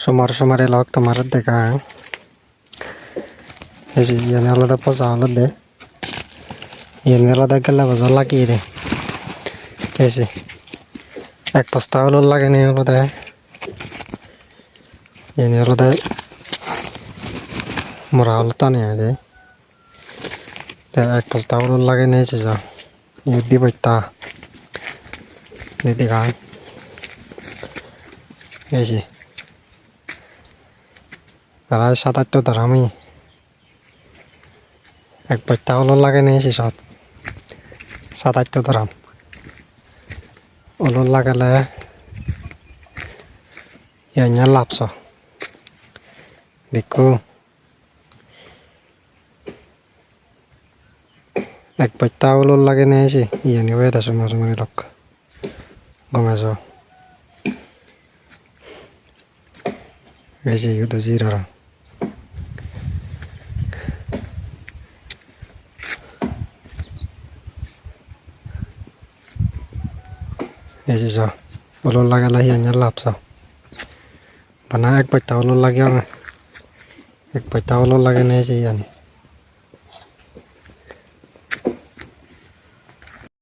Sumar-sumare log tomar দেখা এই যে ইয়ানে আলাদা পচা হলো দে ইয়ানে আলাদা গেলা বাজার লাগিয়ে রে এই যে এক বস্তা হলো লাগে নি হলো দে ইয়ানে আলাদা মোরা হলো টানে দে এক বস্তা হলো লাগে নিয়েছে যা ইয়ে দিব তা দিদি গান এই যে প্রায় ৭-৮টা দাঁড়ামি এক বস্তা হলো লাগে নিয়েছি ৭-৮টা দাঁড়াম হলো লাগালে ইয়াnya লাভছ দেখো এক বস্তা হলো লাগে নিয়েছি ইয়ানি হয়ে আছে মাঝে লোক গমে যাও এই যে ইউতো জিরা এই যে যা হলো লাগালে ইয়াnya লাভছ বানা এক বস্তা হলো লাগে এক বস্তা হলো লাগে নিয়েছি ইয়ানি